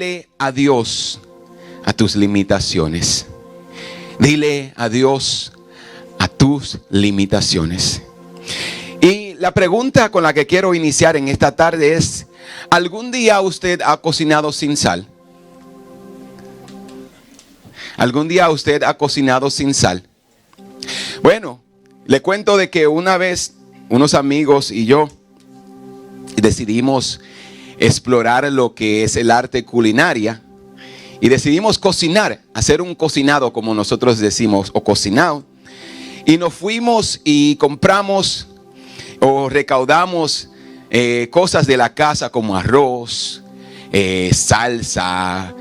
Dile adiós a tus limitaciones. Dile adiós a tus limitaciones. Y la pregunta con la que quiero iniciar en esta tarde es: ¿algún día usted ha cocinado sin sal? ¿Algún día usted ha cocinado sin sal? Bueno, le cuento de que una vez unos amigos y yo decidimos explorar lo que es el arte culinaria y decidimos cocinar, hacer un cocinado como nosotros decimos, o cocinado. Y nos fuimos y compramos o recaudamos cosas de la casa como arroz, salsa,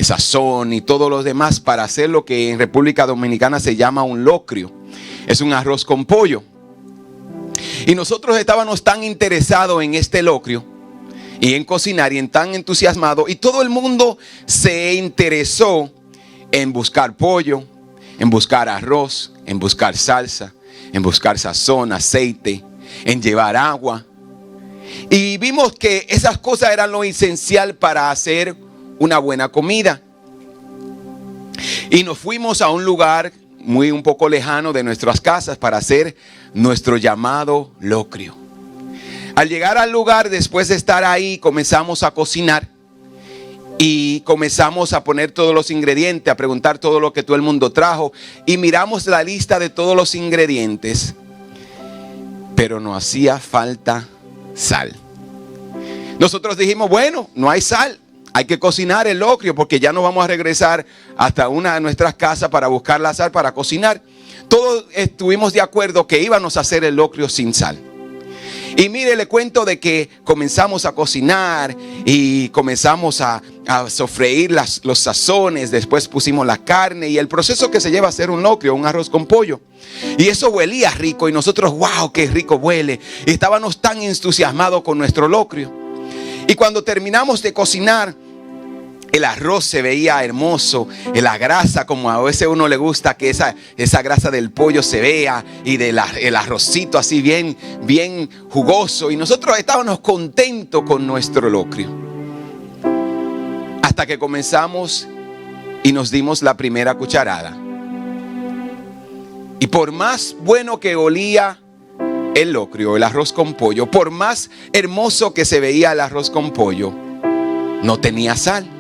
sazón y todo lo demás para hacer lo que en República Dominicana se llama un locrio. Es un arroz con pollo. Y nosotros estábamos tan interesados en este locrio y en cocinar y en tan entusiasmados, y todo el mundo se interesó en buscar pollo, en buscar arroz, en buscar salsa, en buscar sazón, aceite, en llevar agua. Y vimos que esas cosas eran lo esencial para hacer una buena comida. Y nos fuimos a un lugar un poco lejano de nuestras casas para hacer nuestro llamado locrio. Al llegar al lugar, después de estar ahí, comenzamos a cocinar y comenzamos a poner todos los ingredientes, a preguntar todo lo que todo el mundo trajo, y miramos la lista de todos los ingredientes, pero nos hacía falta sal. Nosotros dijimos, bueno, no hay sal, hay que cocinar el locrio porque ya no vamos a regresar hasta una de nuestras casas para buscar la sal para cocinar. Todos estuvimos de acuerdo que íbamos a hacer el locrio sin sal. Y mire, le cuento de que comenzamos a cocinar y comenzamos a sofreír los sazones. Después pusimos la carne y el proceso que se lleva a hacer un locrio, un arroz con pollo. Y eso huelía rico y nosotros, wow, qué rico huele. Y estábamos tan entusiasmados con nuestro locrio. Y cuando terminamos de cocinar, el arroz se veía hermoso, la grasa, como a veces a uno le gusta que esa grasa del pollo se vea, y el arrocito así bien jugoso. Y nosotros estábamos contentos con nuestro locrio. Hasta que comenzamos y nos dimos la primera cucharada. Y por más bueno que olía el locrio, el arroz con pollo, por más hermoso que se veía el arroz con pollo, no tenía sal.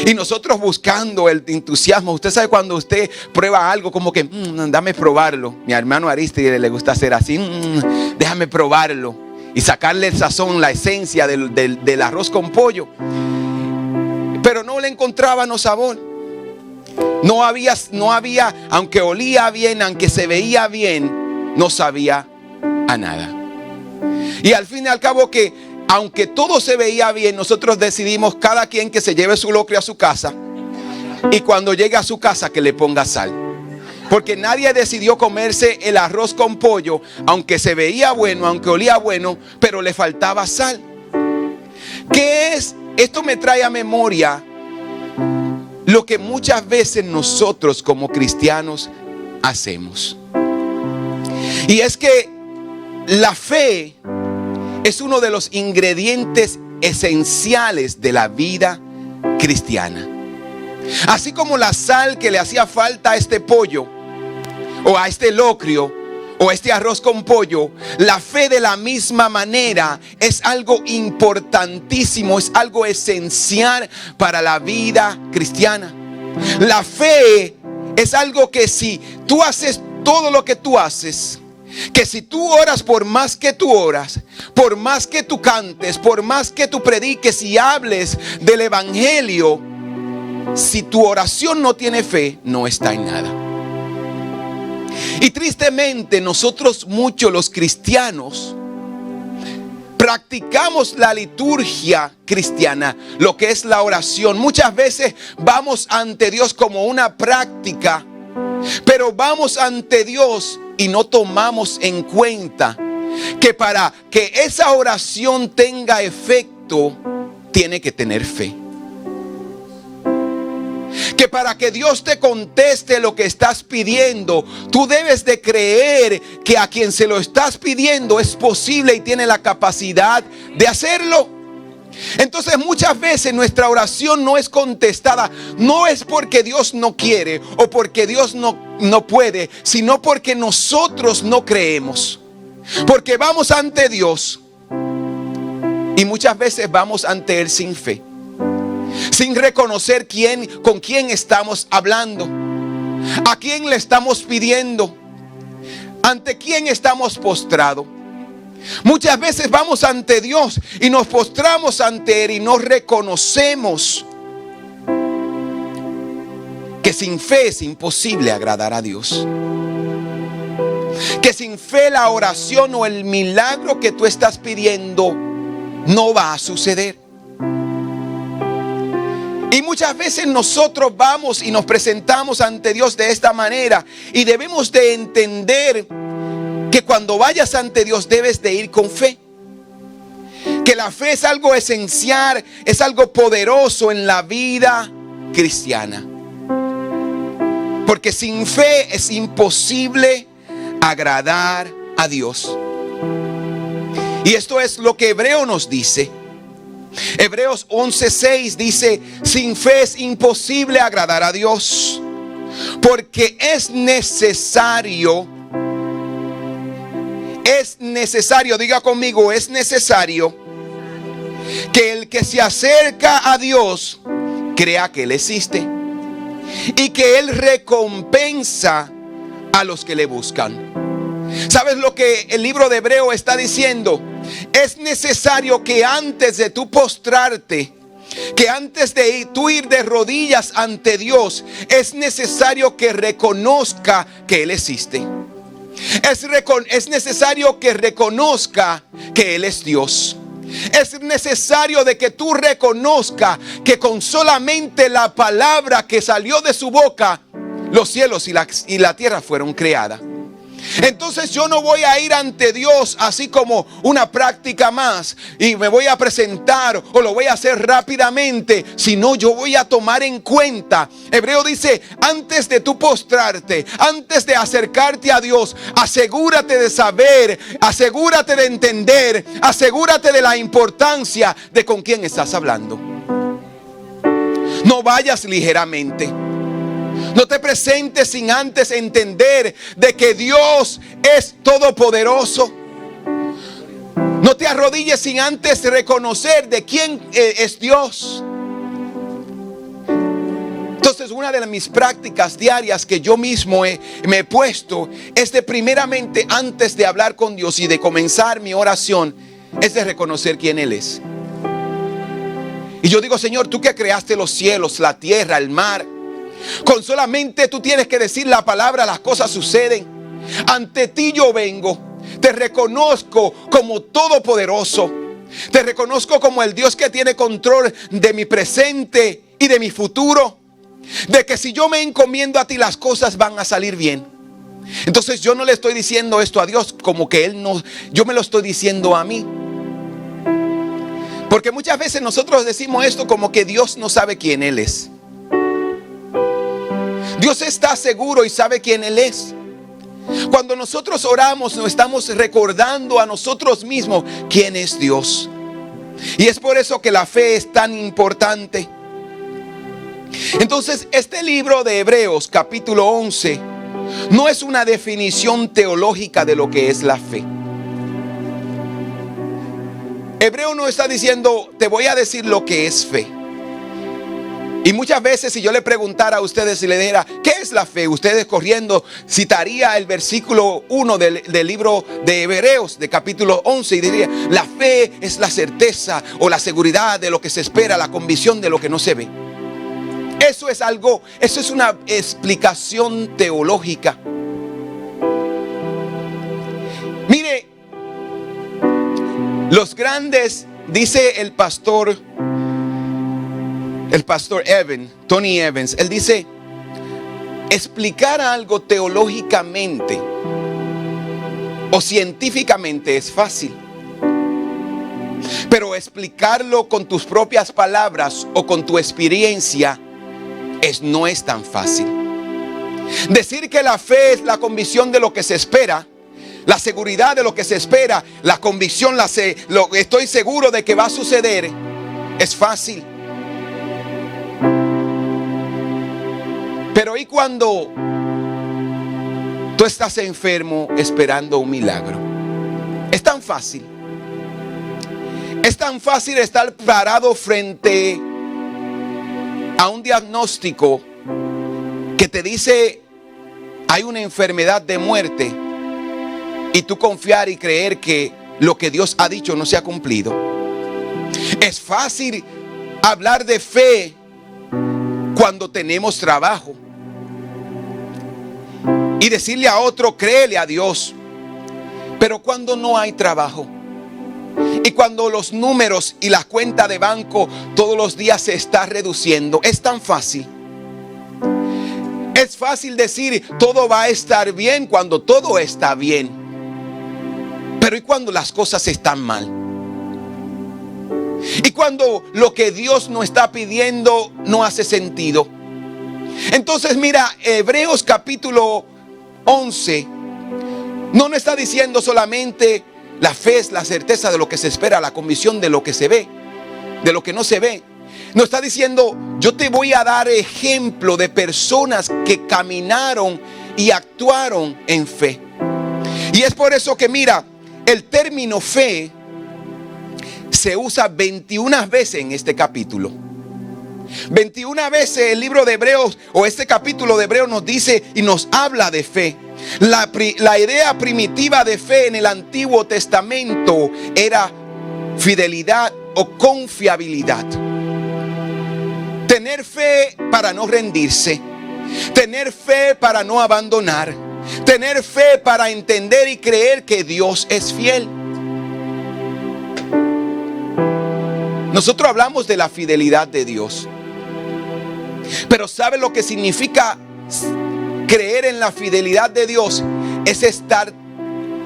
Y nosotros buscando el entusiasmo. Usted sabe cuando usted prueba algo como que dame probarlo. Mi hermano Aristide le gusta hacer así, déjame probarlo y sacarle el sazón, la esencia del arroz con pollo. Pero no le encontrábamos sabor. No había, aunque olía bien, aunque se veía bien, no sabía a nada. Y al fin y al cabo que aunque todo se veía bien, nosotros decidimos cada quien que se lleve su locrio a su casa, y cuando llegue a su casa que le ponga sal. Porque nadie decidió comerse el arroz con pollo, aunque se veía bueno, aunque olía bueno, pero le faltaba sal. ¿Qué es? Esto me trae a memoria lo que muchas veces nosotros como cristianos hacemos. Y es que la fe es uno de los ingredientes esenciales de la vida cristiana. Así como la sal que le hacía falta a este pollo, o a este locrio, o a este arroz con pollo, la fe de la misma manera es algo importantísimo, es algo esencial para la vida cristiana. La fe es algo que si tú haces todo lo que tú haces, que si tú oras, por más que tú oras, por más que tú cantes, por más que tú prediques y hables del evangelio, si tu oración no tiene fe, no está en nada. Y tristemente nosotros muchos los cristianos practicamos la liturgia cristiana, lo que es la oración. Muchas veces vamos ante Dios como una práctica, pero vamos ante Dios y no tomamos en cuenta que para que esa oración tenga efecto, tiene que tener fe. Que para que Dios te conteste lo que estás pidiendo, tú debes de creer que a quien se lo estás pidiendo es posible y tiene la capacidad de hacerlo. Entonces muchas veces nuestra oración no es contestada, no es porque Dios no quiere o porque Dios no puede, sino porque nosotros no creemos. Porque vamos ante Dios y muchas veces vamos ante Él sin fe, sin reconocer con quién estamos hablando, a quién le estamos pidiendo, ante quién estamos postrados. Muchas veces vamos ante Dios y nos postramos ante Él y no reconocemos que sin fe es imposible agradar a Dios. Que sin fe la oración o el milagro que tú estás pidiendo no va a suceder. Y muchas veces nosotros vamos y nos presentamos ante Dios de esta manera y debemos de entender que cuando vayas ante Dios debes de ir con fe. Que la fe es algo esencial, es algo poderoso en la vida cristiana. Porque sin fe es imposible agradar a Dios. Y esto es lo que Hebreo nos dice. Hebreos 11:6 dice: sin fe es imposible agradar a Dios, porque es necesario, diga conmigo, es necesario que el que se acerca a Dios crea que Él existe y que Él recompensa a los que le buscan. ¿Sabes lo que el libro de Hebreo está diciendo? Es necesario que antes de tú postrarte, que antes de tú ir de rodillas ante Dios, es necesario que reconozca que Él existe. Es necesario que reconozca que Él es Dios. Es necesario de que tú reconozca que con solamente la palabra que salió de su boca, los cielos y la tierra fueron creadas. Entonces yo no voy a ir ante Dios así como una práctica más y me voy a presentar o lo voy a hacer rápidamente, sino yo voy a tomar en cuenta. Hebreo dice: antes de tú postrarte, antes de acercarte a Dios, asegúrate de saber, asegúrate de entender, asegúrate de la importancia de con quién estás hablando. No vayas ligeramente. No te presentes sin antes entender de que Dios es todopoderoso. No te arrodilles sin antes reconocer de quién es Dios. Entonces, una de mis prácticas diarias que yo mismo me he puesto es de primeramente, antes de hablar con Dios y de comenzar mi oración, es de reconocer quién Él es. Y yo digo: Señor, tú que creaste los cielos, la tierra, el mar, con solamente tú tienes que decir la palabra, las cosas suceden. Ante ti yo vengo. Te reconozco como todopoderoso. Te reconozco como el Dios que tiene control de mi presente y de mi futuro. De que si yo me encomiendo a ti, las cosas van a salir bien. Entonces yo no le estoy diciendo esto a Dios como que Él no, yo me lo estoy diciendo a mí. Porque muchas veces nosotros decimos esto como que Dios no sabe quién Él es. Dios está seguro y sabe quién Él es. Cuando nosotros oramos, nos estamos recordando a nosotros mismos quién es Dios. Y es por eso que la fe es tan importante. Entonces, este libro de Hebreos, capítulo 11, no es una definición teológica de lo que es la fe. Hebreo no está diciendo: te voy a decir lo que es fe. Y muchas veces si yo le preguntara a ustedes y le dijera ¿qué es la fe?, ustedes corriendo citaría el versículo 1 del libro de Hebreos, de capítulo 11, y diría: la fe es la certeza o la seguridad de lo que se espera, la convicción de lo que no se ve. Eso es una explicación teológica. Mire, los grandes, dice el pastor Tony Evans, él dice: explicar algo teológicamente o científicamente es fácil, pero explicarlo con tus propias palabras o con tu experiencia no es tan fácil. Decir que la fe es la convicción de lo que se espera, la seguridad de lo que se espera, la convicción, estoy seguro de que va a suceder, Es fácil. Pero ¿y cuando tú estás enfermo esperando un milagro? Es tan fácil. Es tan fácil estar parado frente a un diagnóstico que te dice hay una enfermedad de muerte y tú confiar y creer que lo que Dios ha dicho no se ha cumplido. Es fácil hablar de fe cuando tenemos trabajo y decirle a otro créele a Dios, pero cuando no hay trabajo y cuando los números y las cuentas de banco todos los días se está reduciendo, es tan fácil. Es fácil decir todo va a estar bien cuando todo está bien. Pero ¿y cuando las cosas están mal? ¿Y cuando lo que Dios nos está pidiendo no hace sentido? Entonces mira, Hebreos capítulo 11 no nos está diciendo solamente la fe es la certeza de lo que se espera, la convicción de lo que se ve, de lo que no se ve. Nos está diciendo, yo te voy a dar ejemplo de personas que caminaron y actuaron en fe. Y es por eso que mira, el término fe se usa 21 veces en este capítulo. 21 veces el libro de Hebreos o este capítulo de Hebreos nos dice y nos habla de fe. La idea primitiva de fe en el Antiguo Testamento era fidelidad o confiabilidad. Tener fe para no rendirse. Tener fe para no abandonar. Tener fe para entender y creer que Dios es fiel. Nosotros hablamos de la fidelidad de Dios. Pero ¿sabe lo que significa creer en la fidelidad de Dios? Es estar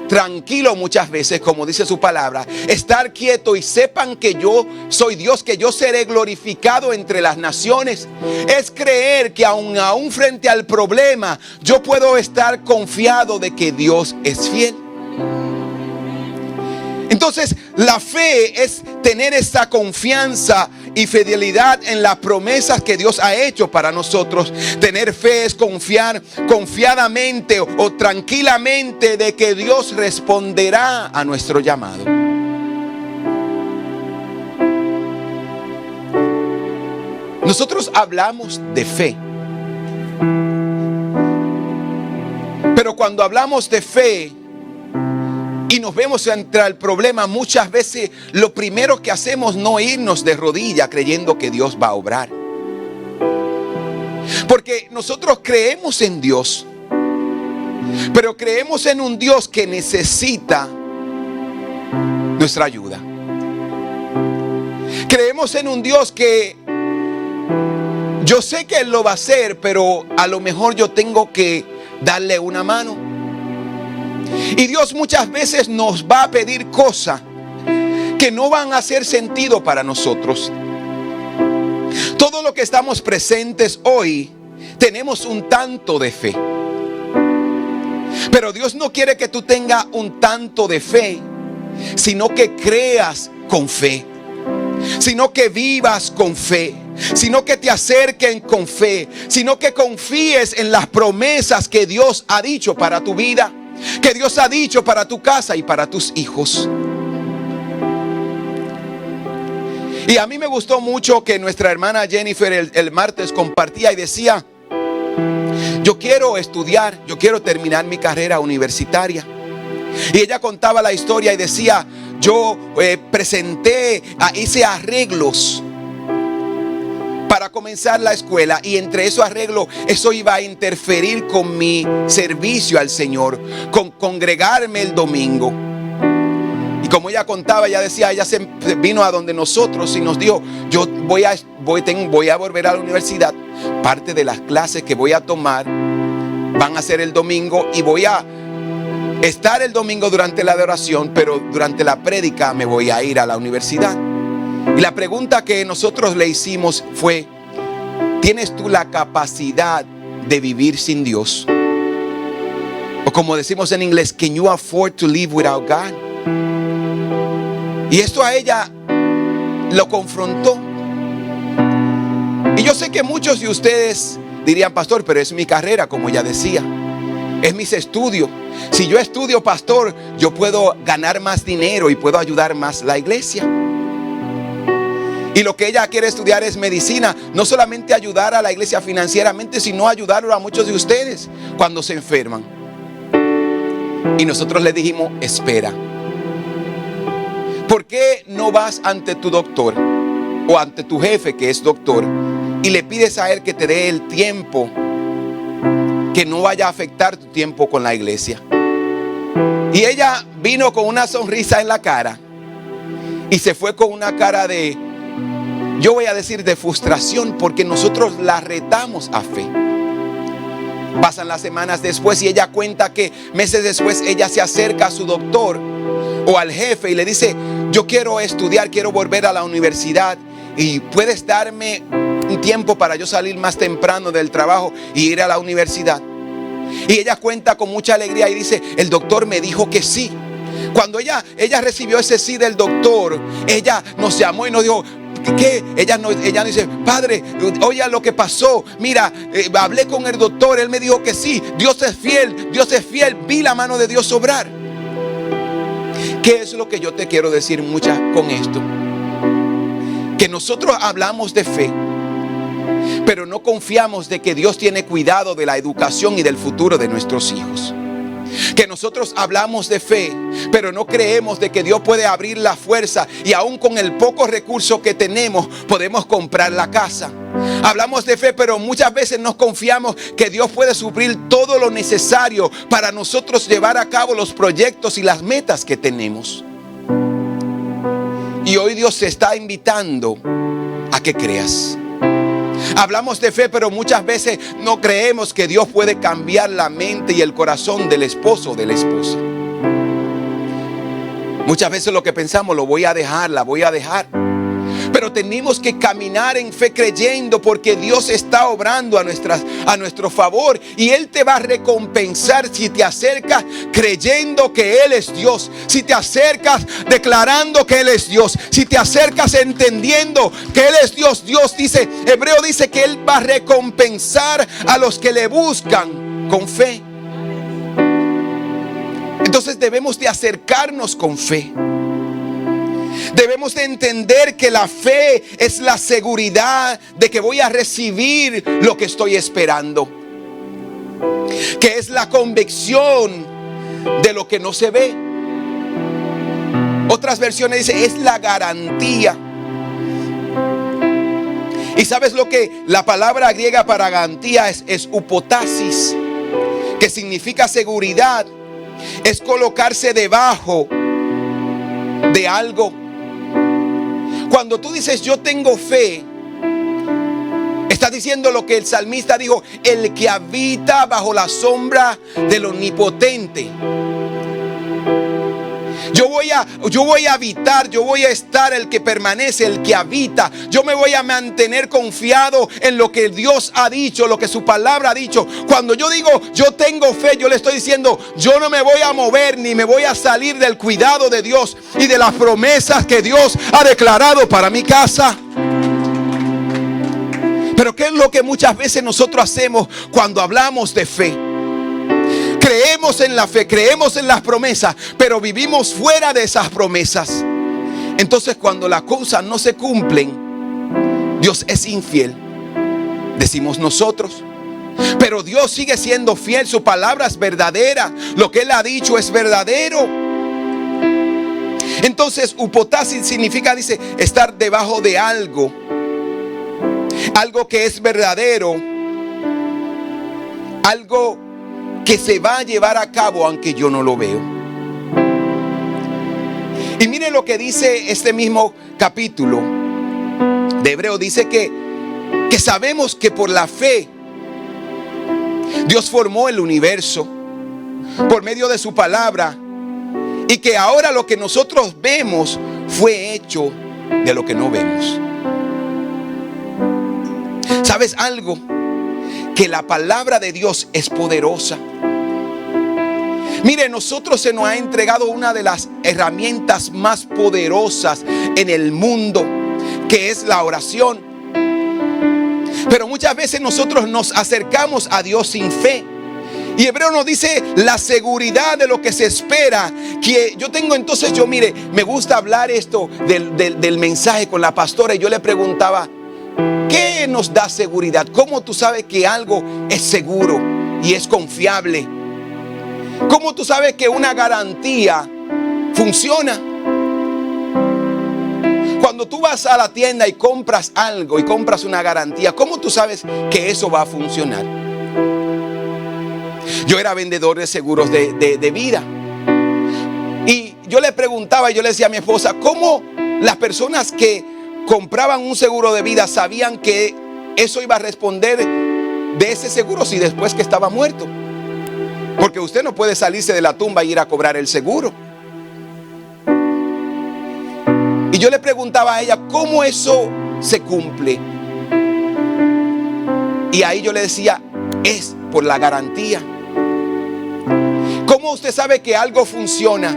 tranquilo muchas veces, como dice su palabra. Estar quieto y sepan que yo soy Dios, que yo seré glorificado entre las naciones. Es creer que aún frente al problema, yo puedo estar confiado de que Dios es fiel. Entonces, la fe es tener esa confianza y fidelidad en las promesas que Dios ha hecho para nosotros. Tener fe es confiar confiadamente o tranquilamente de que Dios responderá a nuestro llamado. Nosotros hablamos de fe. Pero cuando hablamos de fe y nos vemos entre el problema, muchas veces lo primero que hacemos no irnos de rodillas creyendo que Dios va a obrar. Porque nosotros creemos en Dios, pero creemos en un Dios que necesita nuestra ayuda. Creemos en un Dios que yo sé que Él lo va a hacer, pero a lo mejor yo tengo que darle una mano. Y Dios muchas veces nos va a pedir cosas que no van a hacer sentido para nosotros. Todo lo que estamos presentes hoy tenemos un tanto de fe. Pero Dios no quiere que tú tengas un tanto de fe, sino que creas con fe, sino que vivas con fe, sino que te acerquen con fe, sino que confíes en las promesas que Dios ha dicho para tu vida, que Dios ha dicho para tu casa y para tus hijos. Y a mí me gustó mucho que nuestra hermana Jennifer el martes compartía y decía: yo quiero estudiar, yo quiero terminar mi carrera universitaria. Y ella contaba la historia y decía: yo hice arreglos para comenzar la escuela, y entre esos arreglos, eso iba a interferir con mi servicio al Señor, con congregarme el domingo. Y como ella contaba, ella decía, ella se vino a donde nosotros y nos dijo: yo voy a volver a la universidad. Parte de las clases que voy a tomar van a ser el domingo, y voy a estar el domingo durante la adoración, pero durante la prédica me voy a ir a la universidad. Y la pregunta que nosotros le hicimos fue: ¿tienes tú la capacidad de vivir sin Dios? O como decimos en inglés, can you afford to live without God? Y esto a ella lo confrontó. Y yo sé que muchos de ustedes dirían: pastor, pero es mi carrera, como ella decía. Es mis estudios. Si yo estudio, pastor, yo puedo ganar más dinero y puedo ayudar más la iglesia. Y lo que ella quiere estudiar es medicina. No solamente ayudar a la iglesia financieramente, sino ayudar a muchos de ustedes cuando se enferman. Y nosotros le dijimos: espera. ¿Por qué no vas ante tu doctor o ante tu jefe, que es doctor, y le pides a él que te dé el tiempo que no vaya a afectar tu tiempo con la iglesia? Y ella vino con una sonrisa en la cara y se fue con una cara de, yo voy a decir, de frustración, porque nosotros la retamos a fe. Pasan las semanas después y ella cuenta que meses después ella se acerca a su doctor o al jefe y le dice: yo quiero estudiar, quiero volver a la universidad, y puedes darme un tiempo para yo salir más temprano del trabajo y ir a la universidad. Y ella cuenta con mucha alegría y dice: el doctor me dijo que sí. Cuando ella recibió ese sí del doctor, ella nos llamó y nos dijo: ¿qué? Ella dice: padre, oye lo que pasó. Mira, hablé con el doctor, él me dijo que sí. Dios es fiel, Dios es fiel. Vi la mano de Dios obrar. ¿Qué es lo que yo te quiero decir con esto? Que nosotros hablamos de fe, pero no confiamos de que Dios tiene cuidado de la educación y del futuro de nuestros hijos. Que nosotros hablamos de fe, pero no creemos de que Dios puede abrir la fuerza y aún con el poco recurso que tenemos podemos comprar la casa. Hablamos de fe, pero muchas veces nos confiamos que Dios puede suplir todo lo necesario para nosotros llevar a cabo los proyectos y las metas que tenemos. Y hoy Dios te está invitando a que creas. Hablamos de fe, pero muchas veces no creemos que Dios puede cambiar la mente y el corazón del esposo o de la esposa. Muchas veces lo que pensamos: lo voy a dejar, la voy a dejar. Pero tenemos que caminar en fe creyendo, porque Dios está obrando a nuestro favor, y Él te va a recompensar si te acercas creyendo que Él es Dios, si te acercas declarando que Él es Dios, si te acercas entendiendo que Él es Dios. Dios dice, Hebreo dice que Él va a recompensar a los que le buscan con fe. Entonces debemos de acercarnos con fe. Debemos de entender que la fe es la seguridad de que voy a recibir lo que estoy esperando, que es la convicción de lo que no se ve. Otras versiones dicen es la garantía. Y sabes lo que la palabra griega para garantía es upotasis, que significa seguridad. Es colocarse debajo de algo. Cuando tú dices yo tengo fe, estás diciendo lo que el salmista dijo: el que habita bajo la sombra del omnipotente. Yo voy a habitar, yo voy a estar, el que permanece, el que habita. Yo me voy a mantener confiado en lo que Dios ha dicho, lo que su palabra ha dicho. Cuando yo digo yo tengo fe, yo le estoy diciendo yo no me voy a mover ni me voy a salir del cuidado de Dios y de las promesas que Dios ha declarado para mi casa. Pero ¿qué es lo que muchas veces nosotros hacemos cuando hablamos de fe? Creemos en la fe, creemos en las promesas, pero vivimos fuera de esas promesas. Entonces cuando las cosas no se cumplen, Dios es infiel, decimos nosotros. Pero Dios sigue siendo fiel, su palabra es verdadera, lo que Él ha dicho es verdadero. Entonces upotasis significa, dice, estar debajo de algo, algo que es verdadero, algo que se va a llevar a cabo aunque yo no lo veo. Y mire lo que dice este mismo capítulo de Hebreo. Dice que sabemos que por la fe Dios formó el universo por medio de su palabra, y que ahora lo que nosotros vemos fue hecho de lo que no vemos. ¿Sabes algo? Que la palabra de Dios es poderosa. Mire, nosotros se nos ha entregado una de las herramientas más poderosas en el mundo, que es la oración. Pero muchas veces nosotros nos acercamos a Dios sin fe. Y Hebreo nos dice la seguridad de lo que se espera. Que yo tengo entonces, mire, me gusta hablar esto del mensaje con la pastora. Y yo le preguntaba, ¿qué nos da seguridad? ¿Cómo tú sabes que algo es seguro y es confiable? ¿Cómo tú sabes que una garantía funciona? Cuando tú vas a la tienda y compras algo y compras una garantía, ¿cómo tú sabes que eso va a funcionar? Yo era vendedor de seguros de vida. Y yo le preguntaba, yo le decía a mi esposa, ¿cómo las personas que compraban un seguro de vida sabían que eso iba a responder de ese seguro si después que estaba muerto? Porque usted no puede salirse de la tumba e ir a cobrar el seguro. Y yo le preguntaba a ella, ¿cómo eso se cumple? Y ahí yo le decía, es por la garantía. ¿Cómo usted sabe que algo funciona?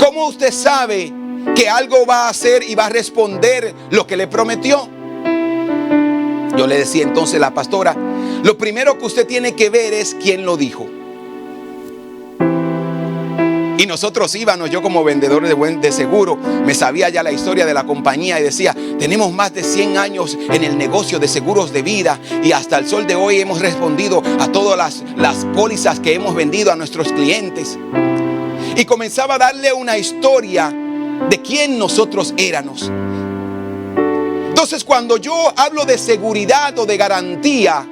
¿Cómo usted sabe que algo va a hacer y va a responder lo que le prometió? Yo le decía entonces a la pastora, lo primero que usted tiene que ver es quién lo dijo. Y nosotros íbamos, yo como vendedor de seguro, me sabía ya la historia de la compañía y decía, tenemos más de 100 años en el negocio de seguros de vida y hasta el sol de hoy hemos respondido a todas las pólizas que hemos vendido a nuestros clientes. Y comenzaba a darle una historia de quién nosotros éramos. Entonces, cuando yo hablo de seguridad o de garantía,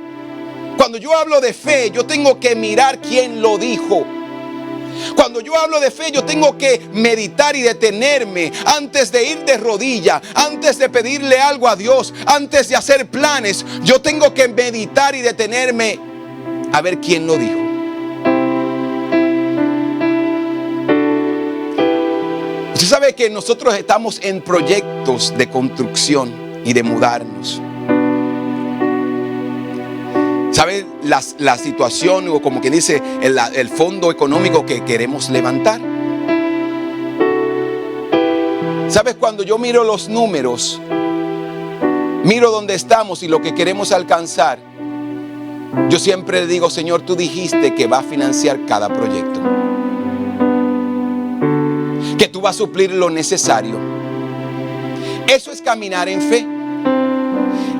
cuando yo hablo de fe, yo tengo que mirar quién lo dijo. Cuando yo hablo de fe, yo tengo que meditar y detenerme antes de ir de rodilla, antes de pedirle algo a Dios, antes de hacer planes. Yo tengo que meditar y detenerme a ver quién lo dijo. Usted sabe que nosotros estamos en proyectos de construcción y de mudarnos. ¿Sabe la situación o como que dice el fondo económico que queremos levantar? ¿Sabes? Cuando yo miro los números, miro dónde estamos y lo que queremos alcanzar, yo siempre le digo, Señor, tú dijiste que va a financiar cada proyecto, que tú vas a suplir lo necesario. Eso es caminar en fe.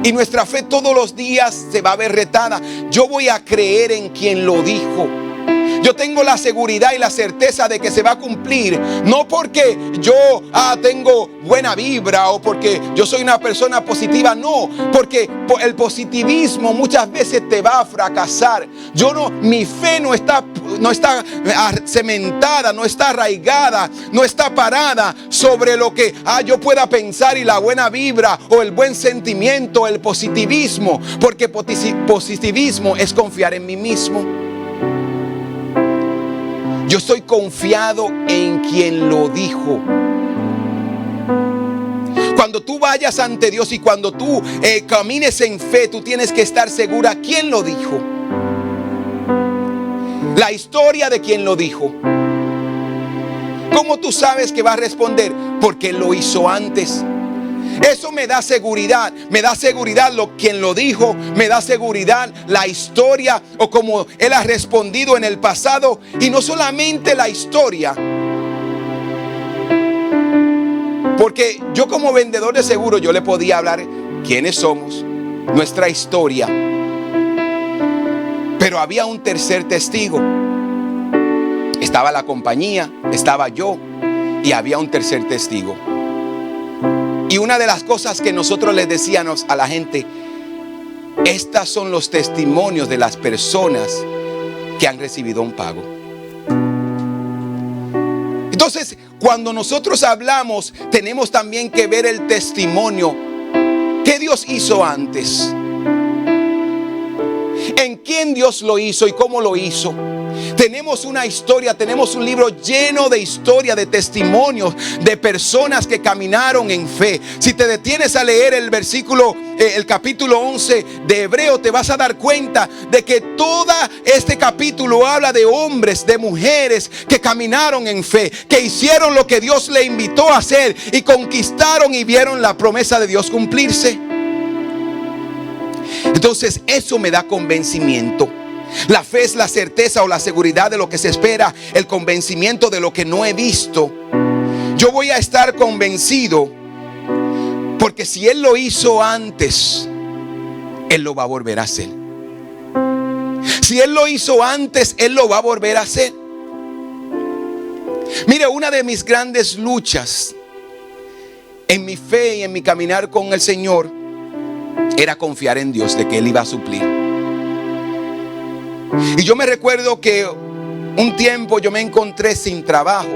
Y nuestra fe todos los días se va a ver retada. Yo voy a creer en quien lo dijo. Yo tengo la seguridad y la certeza de que se va a cumplir. No porque yo tengo buena vibra o porque yo soy una persona positiva. No, porque el positivismo muchas veces te va a fracasar. Mi fe no está cementada, no está arraigada, no está parada sobre lo que yo pueda pensar y la buena vibra o el buen sentimiento, el positivismo. Porque positivismo es confiar en mí mismo. Yo estoy confiado en quien lo dijo. Cuando tú vayas ante Dios y cuando tú camines en fe, tú tienes que estar segura quién lo dijo. La historia de quien lo dijo. ¿Cómo tú sabes que va a responder? Porque lo hizo antes. Eso me da seguridad quien lo dijo, me da seguridad la historia o como Él ha respondido en el pasado. Y no solamente la historia, porque yo como vendedor de seguro yo le podía hablar quiénes somos, nuestra historia, pero había un tercer testigo. Estaba la compañía, estaba yo y había un tercer testigo. Y una de las cosas que nosotros les decíamos a la gente, estos son los testimonios de las personas que han recibido un pago. Entonces, cuando nosotros hablamos, tenemos también que ver el testimonio que Dios hizo antes. En quién Dios lo hizo y cómo lo hizo. Tenemos una historia, tenemos un libro lleno de historia, de testimonios de personas que caminaron en fe. Si te detienes a leer el capítulo 11 de Hebreo, te vas a dar cuenta de que todo este capítulo habla de hombres, de mujeres que caminaron en fe, que hicieron lo que Dios le invitó a hacer y conquistaron y vieron la promesa de Dios cumplirse. Entonces eso me da convencimiento. La fe es la certeza o la seguridad de lo que se espera, el convencimiento de lo que no he visto. Yo voy a estar convencido porque si Él lo hizo antes, Él lo va a volver a hacer. Si Él lo hizo antes, Él lo va a volver a hacer. Mire, una de mis grandes luchas en mi fe y en mi caminar con el Señor era confiar en Dios de que Él iba a suplir. Y yo me recuerdo que un tiempo yo me encontré sin trabajo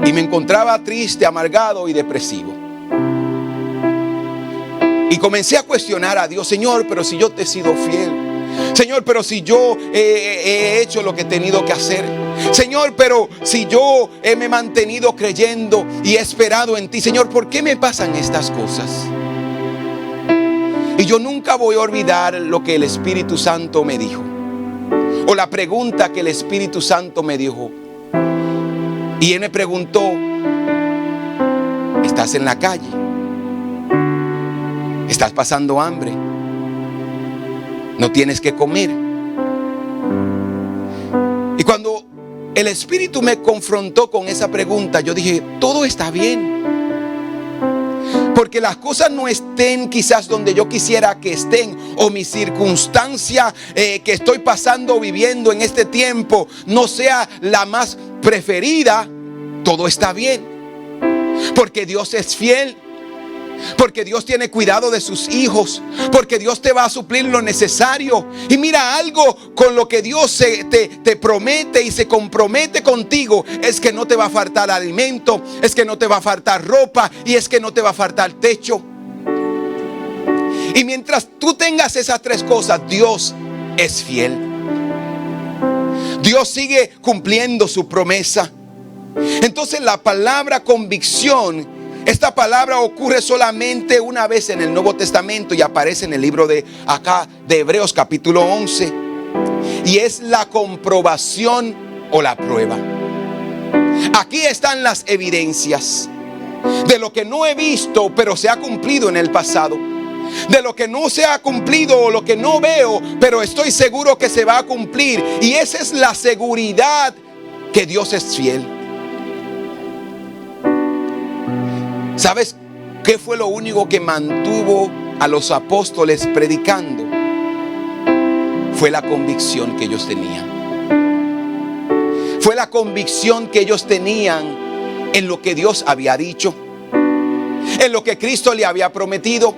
y me encontraba triste, amargado y depresivo. Y comencé a cuestionar a Dios: Señor, pero si yo te he sido fiel. Señor, pero si yo he hecho lo que he tenido que hacer. Señor, pero si yo me he mantenido creyendo y he esperado en ti. Señor, ¿por qué me pasan estas cosas? Y yo nunca voy a olvidar lo que el Espíritu Santo me dijo, o la pregunta que el Espíritu Santo me dijo. Y Él me preguntó: ¿estás en la calle? ¿Estás pasando hambre? ¿No tienes que comer? Y cuando el Espíritu me confrontó con esa pregunta, yo dije: todo está bien. Porque las cosas no estén quizás donde yo quisiera que estén, o mi circunstancia que estoy pasando o viviendo en este tiempo no sea la más preferida. Todo está bien. Porque Dios es fiel. Porque Dios tiene cuidado de sus hijos. Porque Dios te va a suplir lo necesario. Y mira, algo con lo que Dios te promete y se compromete contigo es que no te va a faltar alimento, es que no te va a faltar ropa y es que no te va a faltar techo. Y mientras tú tengas esas tres cosas, Dios es fiel. Dios sigue cumpliendo su promesa. Entonces la palabra convicción, esta palabra ocurre solamente una vez en el Nuevo Testamento y aparece en el libro de Hebreos capítulo 11. Y es la comprobación o la prueba. Aquí están las evidencias de lo que no he visto, pero se ha cumplido en el pasado. De lo que no se ha cumplido o lo que no veo, pero estoy seguro que se va a cumplir. Y esa es la seguridad que Dios es fiel. ¿Sabes qué fue lo único que mantuvo a los apóstoles predicando? Fue la convicción que ellos tenían. Fue la convicción que ellos tenían en lo que Dios había dicho, en lo que Cristo le había prometido.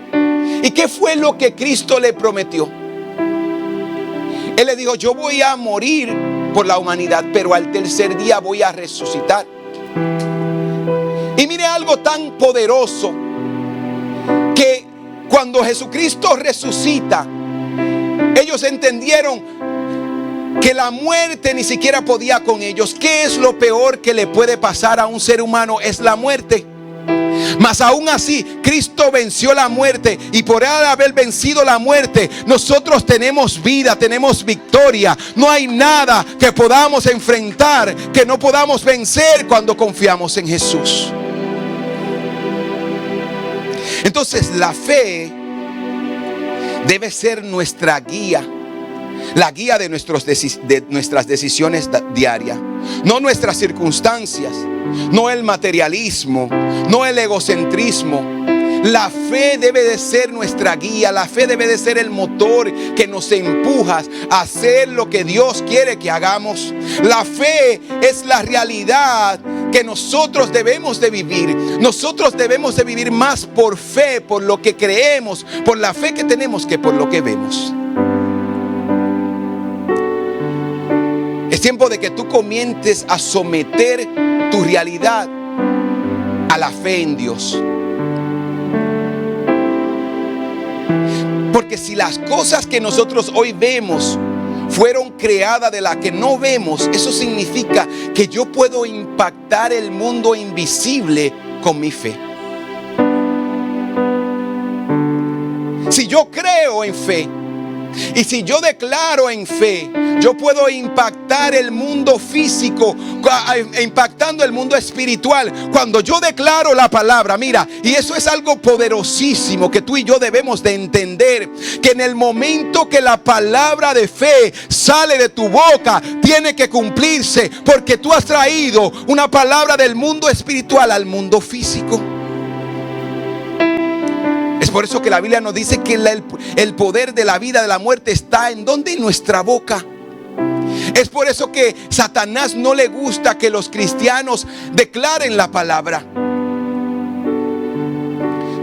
¿Y qué fue lo que Cristo le prometió? Él le dijo: yo voy a morir por la humanidad, pero al tercer día voy a resucitar. Y mire, algo tan poderoso, que cuando Jesucristo resucita, ellos entendieron que la muerte ni siquiera podía con ellos. ¿Qué es lo peor que le puede pasar a un ser humano? Es la muerte. Mas aún así, Cristo venció la muerte, y por haber vencido la muerte, nosotros tenemos vida, tenemos victoria. No hay nada que podamos enfrentar que no podamos vencer cuando confiamos en Jesús. Entonces la fe debe ser nuestra guía, la guía de nuestras decisiones diarias, no nuestras circunstancias, no el materialismo, no el egocentrismo. La fe debe de ser nuestra guía. La fe debe de ser el motor que nos empuja a hacer lo que Dios quiere que hagamos. La fe es la realidad que nosotros debemos de vivir. Nosotros debemos de vivir más por fe, por lo que creemos, por la fe que tenemos, que por lo que vemos. Es tiempo de que tú comiences a someter tu realidad a la fe en Dios. Porque si las cosas que nosotros hoy vemos fueron creadas de las que no vemos, eso significa que yo puedo impactar el mundo invisible con mi fe. Si yo creo en fe, Y si yo declaro en fe, yo puedo impactar el mundo físico, impactando el mundo espiritual. Cuando yo declaro la palabra, mira, y eso es algo poderosísimo que tú y yo debemos de entender, que en el momento que la palabra de fe sale de tu boca, tiene que cumplirse, porque tú has traído una palabra del mundo espiritual al mundo físico. Es por eso que la Biblia nos dice que el poder de la vida, de la muerte está en donde, en nuestra boca. Es por eso que Satanás no le gusta que los cristianos declaren la palabra,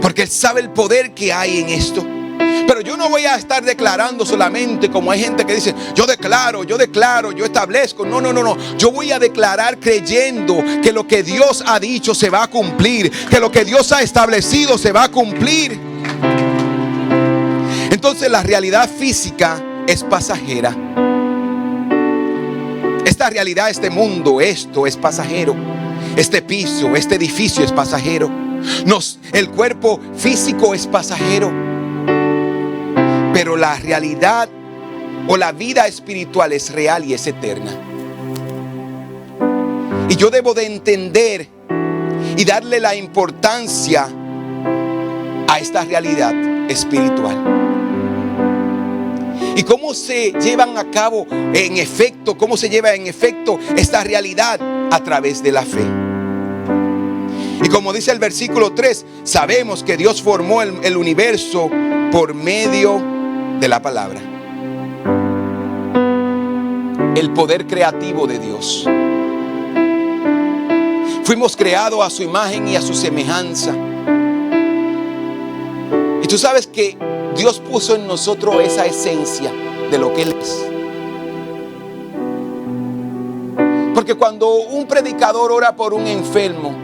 porque él sabe el poder que hay en esto. Pero yo no voy a estar declarando solamente como hay gente que dice: yo declaro, yo establezco. No. Yo voy a declarar creyendo que lo que Dios ha dicho se va a cumplir, que lo que Dios ha establecido se va a cumplir. Entonces la realidad física es pasajera. Esta realidad, este mundo, esto es pasajero. Este piso, este edificio es pasajero. El cuerpo físico es pasajero. Pero la realidad o la vida espiritual es real y es eterna. Y yo debo de entender y darle la importancia a esta realidad espiritual. ¿Y cómo se llevan a cabo cómo se lleva en efecto esta realidad? A través de la fe. Y como dice el versículo 3, sabemos que Dios formó el universo por medio de la palabra. El poder creativo de Dios. Fuimos creados a su imagen y a su semejanza. Y tú sabes que Dios puso en nosotros esa esencia de lo que Él es. Porque cuando un predicador ora por un enfermo,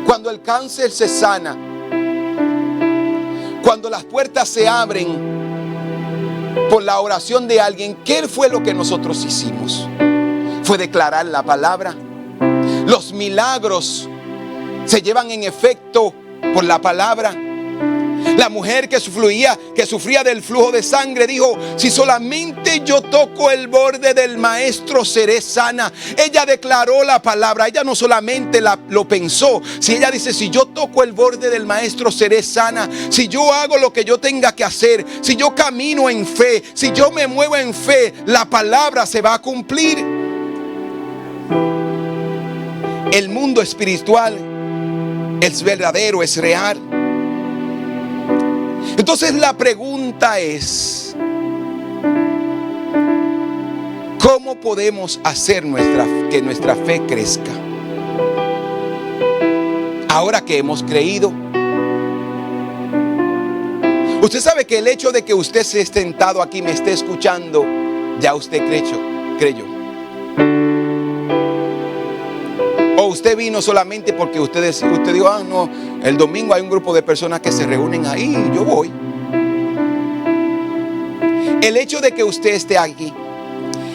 cuando el cáncer se sana, cuando las puertas se abren por la oración de alguien, ¿qué fue lo que nosotros hicimos? Fue declarar la palabra. Los milagros se llevan en efecto por la palabra. La mujer que sufría del flujo de sangre dijo: si solamente yo toco el borde del maestro seré sana. Ella declaró la palabra. Ella no solamente lo pensó. Si ella dice: si yo toco el borde del maestro seré sana. Si yo hago lo que yo tenga que hacer, si yo camino en fe, si yo me muevo en fe, la palabra se va a cumplir. El mundo espiritual es verdadero, es real. Entonces la pregunta es: ¿cómo podemos hacer que nuestra fe crezca? Ahora que hemos creído. Usted sabe que el hecho de que usted se esté sentado aquí, me esté escuchando, ya usted creyó. O usted vino solamente porque usted dijo: no, el domingo hay un grupo de personas que se reúnen ahí, yo voy. El hecho de que usted esté aquí,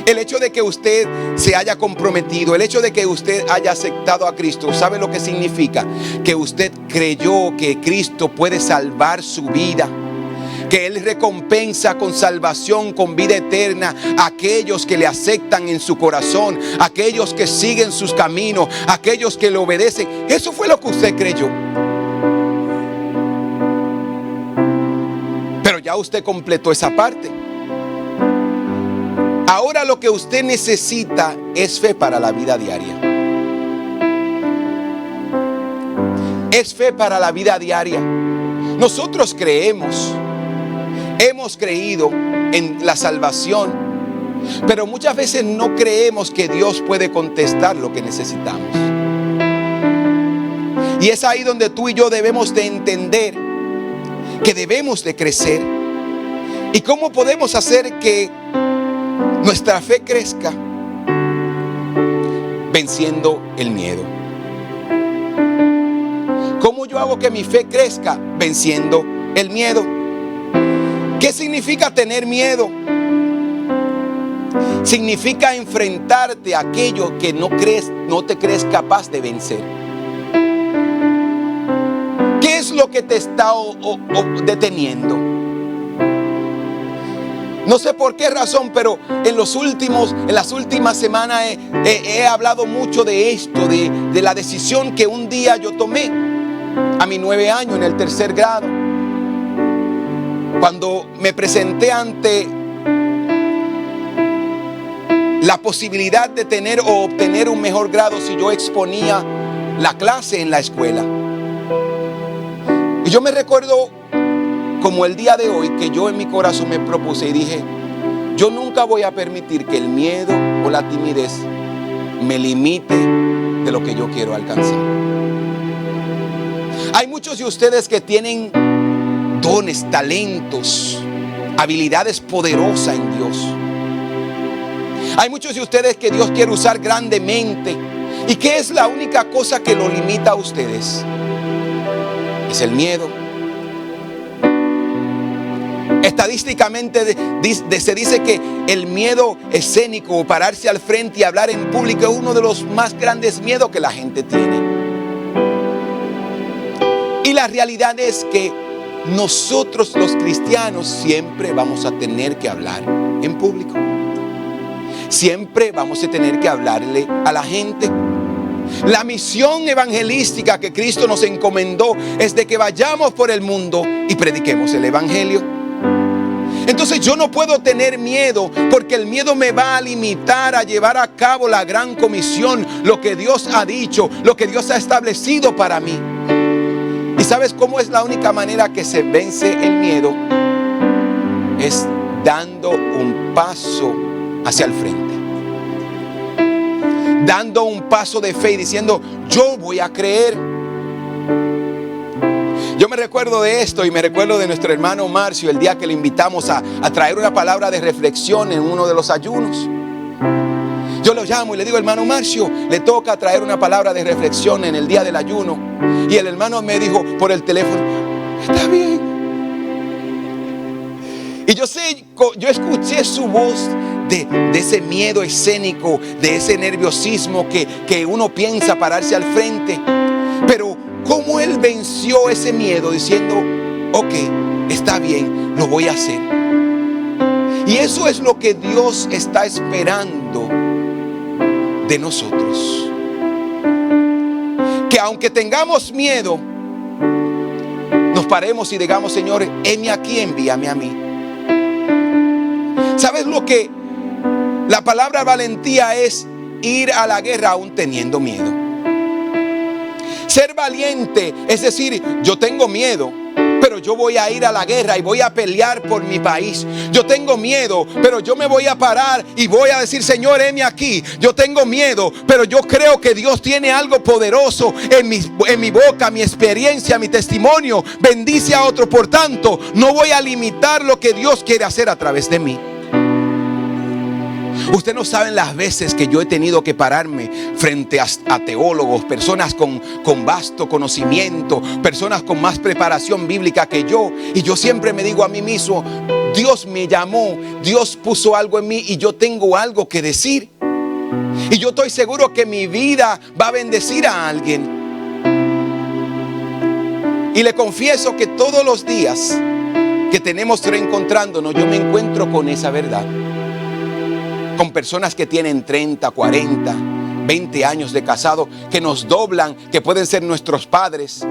el hecho de que usted se haya comprometido, el hecho de que usted haya aceptado a Cristo, ¿sabe lo que significa? Que usted creyó que Cristo puede salvar su vida, que Él recompensa con salvación, con vida eterna a aquellos que le aceptan en su corazón, aquellos que siguen sus caminos, aquellos que le obedecen. Eso fue lo que usted creyó. Pero ya usted completó esa parte. Ahora lo que usted necesita es fe para la vida diaria. Es fe para la vida diaria. Nosotros creemos. Hemos creído en la salvación, pero muchas veces no creemos que Dios puede contestar lo que necesitamos. Y es ahí donde tú y yo debemos de entender que debemos de crecer. ¿Y cómo podemos hacer que nuestra fe crezca? Venciendo el miedo. ¿Cómo yo hago que mi fe crezca? Venciendo el miedo. ¿Qué significa tener miedo? Significa enfrentarte a aquello que no te crees capaz de vencer. ¿Qué es lo que te está deteniendo? No sé por qué razón, pero en las últimas semanas he hablado mucho de esto, de la decisión que un día yo tomé a mis 9 años en el 3er grado. Cuando me presenté ante la posibilidad de tener o obtener un mejor grado si yo exponía la clase en la escuela. Y yo me recuerdo como el día de hoy que yo en mi corazón me propuse y dije: yo nunca voy a permitir que el miedo o la timidez me limite de lo que yo quiero alcanzar. Hay muchos de ustedes que tienen dones, talentos, habilidades poderosas en Dios. Hay muchos de ustedes que Dios quiere usar grandemente. ¿Y qué es la única cosa que lo limita a ustedes? Es el miedo. Estadísticamente se dice que el miedo escénico, pararse al frente y hablar en público, es uno de los más grandes miedos que la gente tiene. Y la realidad es que nosotros los cristianos siempre vamos a tener que hablar en público. Siempre vamos a tener que hablarle a la gente. La misión evangelística que Cristo nos encomendó es de que vayamos por el mundo y prediquemos el evangelio. Entonces yo no puedo tener miedo, porque el miedo me va a limitar a llevar a cabo la gran comisión, lo que Dios ha dicho, lo que Dios ha establecido para mí. ¿Y sabes cómo es la única manera que se vence el miedo? Es dando un paso hacia el frente. Dando un paso de fe y diciendo: yo voy a creer. Yo me recuerdo de esto y me recuerdo de nuestro hermano Marcio el día que le invitamos a traer una palabra de reflexión en uno de los ayunos. Yo lo llamo y le digo: hermano Marcio, le toca traer una palabra de reflexión en el día del ayuno. Y el hermano me dijo por el teléfono: está bien. Y yo escuché su voz de ese miedo escénico, de ese nerviosismo que uno piensa pararse al frente. Pero cómo él venció ese miedo diciendo: ok, está bien, lo voy a hacer. Y eso es lo que Dios está esperando de nosotros. Que aunque tengamos miedo, nos paremos y digamos: Señor, heme aquí, envíame a mí. ¿Sabes lo que la palabra valentía es? Ir a la guerra aún teniendo miedo. Ser valiente es decir: yo tengo miedo, pero yo voy a ir a la guerra y voy a pelear por mi país. Yo tengo miedo, pero yo me voy a parar y voy a decir: Señor, heme aquí. Yo tengo miedo, pero yo creo que Dios tiene algo poderoso en mi boca, mi experiencia, mi testimonio. Bendice a otro, por tanto, no voy a limitar lo que Dios quiere hacer a través de mí. Ustedes no saben las veces que yo he tenido que pararme frente a teólogos, personas con vasto conocimiento, personas con más preparación bíblica que yo. Y yo siempre me digo a mí mismo: Dios me llamó, Dios puso algo en mí y yo tengo algo que decir. Y yo estoy seguro que mi vida va a bendecir a alguien. Y le confieso que todos los días que tenemos reencontrándonos, yo me encuentro con esa verdad. Con personas que tienen 30, 40, 20 años de casado, que nos doblan, que pueden ser nuestros padres.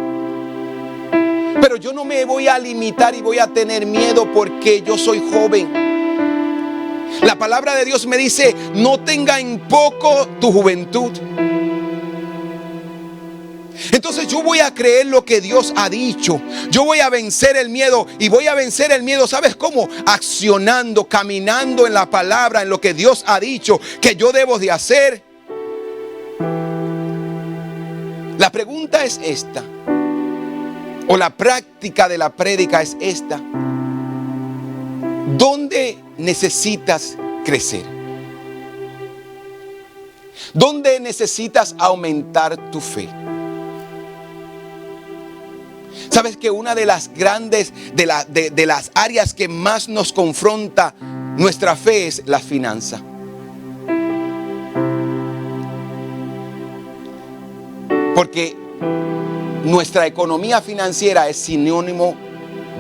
Pero yo no me voy a limitar y voy a tener miedo porque yo soy joven. La palabra de Dios me dice: no tenga en poco tu juventud. Entonces yo voy a creer lo que Dios ha dicho. Yo voy a vencer el miedo. Y voy a vencer el miedo, ¿sabes cómo? Accionando, caminando en la palabra, en lo que Dios ha dicho que yo debo de hacer. La pregunta es esta, o la práctica de la prédica es esta: ¿dónde necesitas crecer? ¿Dónde necesitas aumentar tu fe? Sabes que una de las grandes, de las áreas que más nos confronta nuestra fe es la finanza. Porque nuestra economía financiera es sinónimo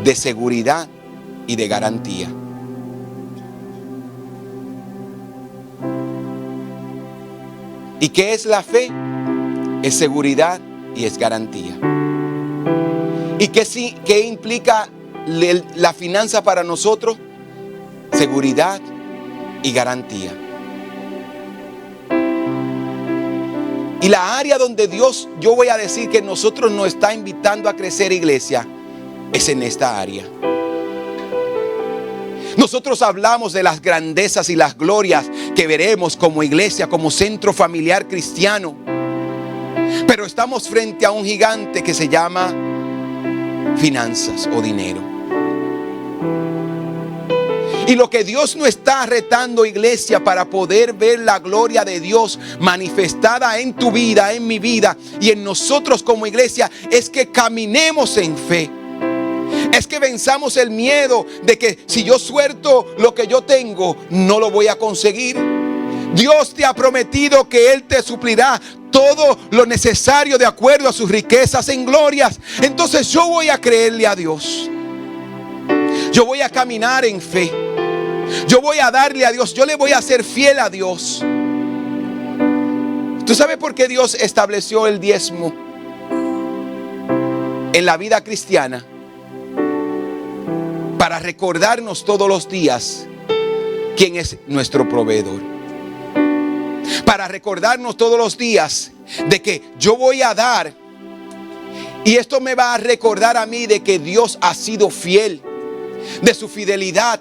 de seguridad y de garantía. ¿Y qué es la fe? Es seguridad y es garantía. ¿Y qué implica la finanza para nosotros? Seguridad y garantía. Y la área donde Dios, yo voy a decir que nosotros nos está invitando a crecer, iglesia, es en esta área. Nosotros hablamos de las grandezas y las glorias que veremos como iglesia, como centro familiar cristiano. Pero estamos frente a un gigante que se llama finanzas o dinero. Y lo que Dios nos está retando, iglesia, para poder ver la gloria de Dios manifestada en tu vida, en mi vida y en nosotros como iglesia, es que caminemos en fe. Es que venzamos el miedo de que si yo suelto lo que yo tengo, no lo voy a conseguir. Dios te ha prometido que Él te suplirá todo lo necesario de acuerdo a sus riquezas en glorias. Entonces yo voy a creerle a Dios. Yo voy a caminar en fe. Yo voy a darle a Dios. Yo le voy a ser fiel a Dios. ¿Tú sabes por qué Dios estableció el diezmo en la vida cristiana? Para recordarnos todos los días quién es nuestro proveedor. Para recordarnos todos los días de que yo voy a dar. Y esto me va a recordar a mí de que Dios ha sido fiel, de su fidelidad.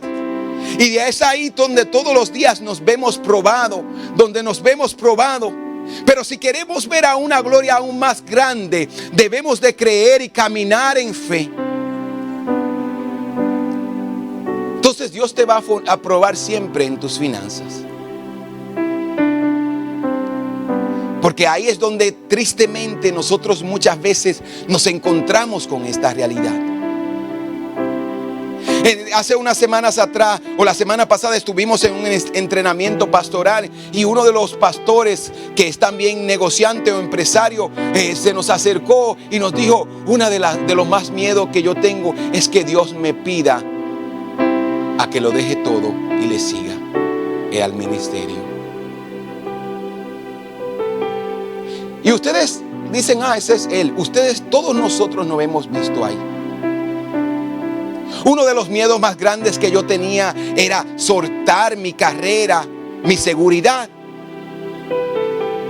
Y es ahí donde todos los días nos vemos probado, donde nos vemos probado. Pero si queremos ver a una gloria aún más grande, debemos de creer y caminar en fe. Entonces Dios te va a probar siempre en tus finanzas. Porque ahí es donde tristemente nosotros muchas veces nos encontramos con esta realidad. Hace unas semanas atrás o la semana pasada estuvimos en un entrenamiento pastoral y uno de los pastores que es también negociante o empresario se nos acercó y nos dijo: una de los más miedos que yo tengo es que Dios me pida a que lo deje todo y le siga al ministerio. Y ustedes dicen: ese es él. Ustedes, todos nosotros nos hemos visto ahí. Uno de los miedos más grandes que yo tenía era soltar mi carrera, mi seguridad,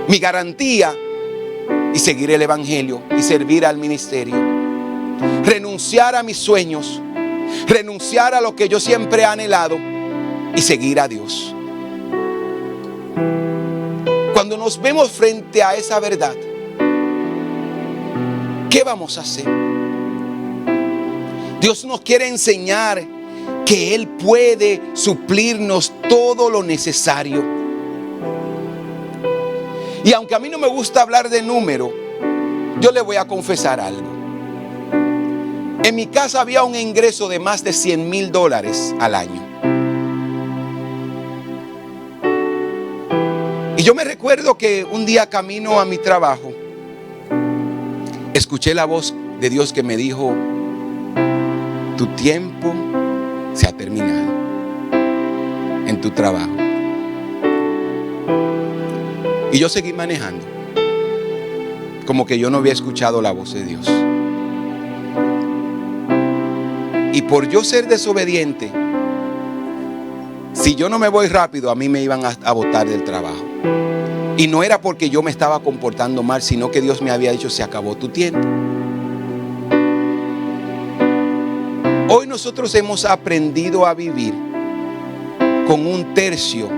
mi garantía y seguir el evangelio y servir al ministerio. Renunciar a mis sueños, renunciar a lo que yo siempre he anhelado y seguir a Dios. Cuando nos vemos frente a esa verdad, ¿qué vamos a hacer? Dios nos quiere enseñar que Él puede suplirnos todo lo necesario. Y aunque a mí no me gusta hablar de número, yo le voy a confesar algo. En mi casa había un ingreso de más de $100,000 al año. Y yo me recuerdo que un día camino a mi trabajo, escuché la voz de Dios que me dijo: tu tiempo se ha terminado en tu trabajo. Y yo seguí manejando, como que yo no había escuchado la voz de Dios. Y por yo ser desobediente, si yo no me voy rápido, a mí me iban a botar del trabajo. Y no era porque yo me estaba comportando mal, sino que Dios me había dicho: se acabó tu tiempo. Hoy nosotros hemos aprendido a vivir con 1/3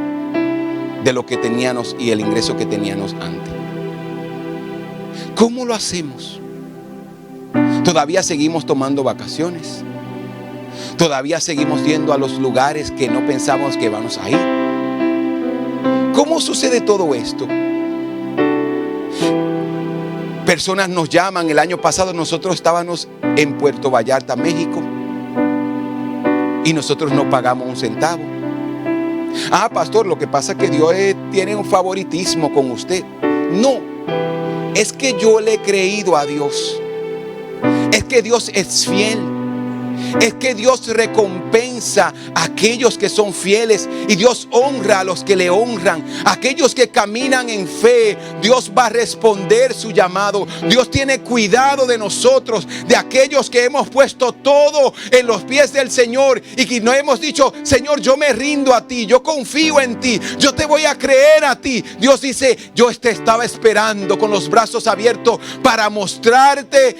de lo que teníamos y el ingreso que teníamos antes. ¿Cómo lo hacemos? Todavía seguimos tomando vacaciones. Todavía seguimos yendo a los lugares que no pensamos que vamos a ir. ¿Cómo sucede todo esto? Personas nos llaman. El año pasado nosotros estábamos en Puerto Vallarta, México, y nosotros no pagamos un centavo. Pastor, lo que pasa es que Dios tiene un favoritismo con usted. No, es que yo le he creído a Dios. Es que Dios es fiel. es que Dios recompensa a aquellos que son fieles y Dios honra a los que le honran. Aquellos que caminan en fe, Dios va a responder su llamado. Dios tiene cuidado de nosotros, de aquellos que hemos puesto todo en los pies del Señor y que no hemos dicho: Señor, yo me rindo a ti, yo confío en ti, yo te voy a creer a ti. Dios dice: yo te estaba esperando con los brazos abiertos para mostrarte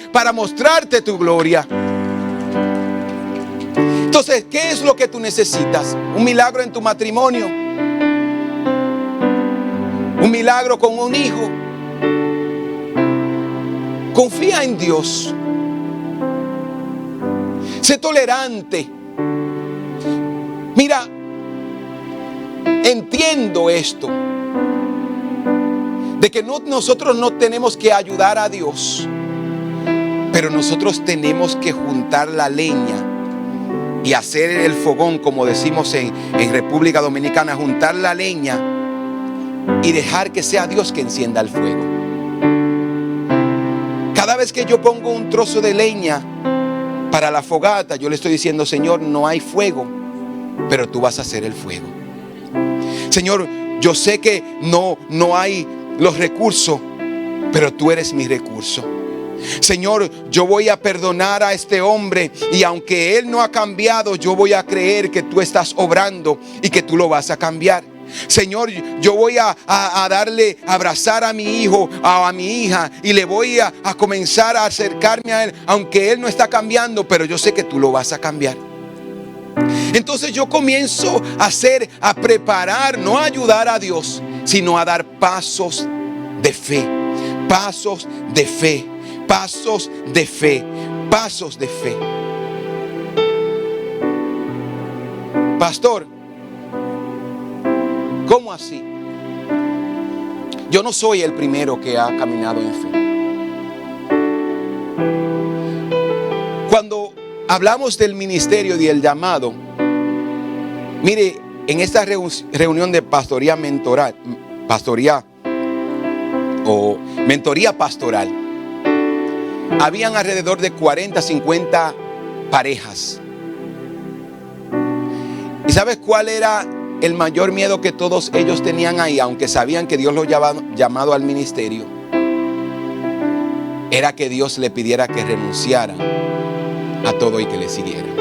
tu gloria. Entonces, ¿qué es lo que tú necesitas? Un milagro en tu matrimonio, un milagro con un hijo. Confía en Dios. Sé tolerante. Mira, entiendo esto, de que nosotros no tenemos que ayudar a Dios, pero nosotros tenemos que juntar la leña y hacer el fogón, como decimos en República Dominicana, juntar la leña y dejar que sea Dios que encienda el fuego. Cada vez que yo pongo un trozo de leña para la fogata, yo le estoy diciendo: Señor, no hay fuego, pero tú vas a hacer el fuego. Señor, yo sé que no hay los recursos, pero tú eres mi recurso. Señor, yo voy a perdonar a este hombre y aunque él no ha cambiado, yo voy a creer que tú estás obrando y que tú lo vas a cambiar. Señor, yo voy a abrazar a mi hijo, a mi hija, y le voy a comenzar a acercarme a él, aunque él no está cambiando, pero yo sé que tú lo vas a cambiar. Entonces yo comienzo a preparar, no a ayudar a Dios, sino a dar pasos de fe, pasos de fe, pasos de fe, pasos de fe. Pastor, ¿cómo así? Yo no soy el primero que ha caminado en fe. Cuando hablamos del ministerio y del llamado, mire, en esta reunión de mentoría pastoral, habían alrededor de 40, 50 parejas. ¿Y sabes cuál era el mayor miedo que todos ellos tenían ahí, aunque sabían que Dios los llamado al ministerio? Era que Dios le pidiera que renunciaran a todo y que le siguieran.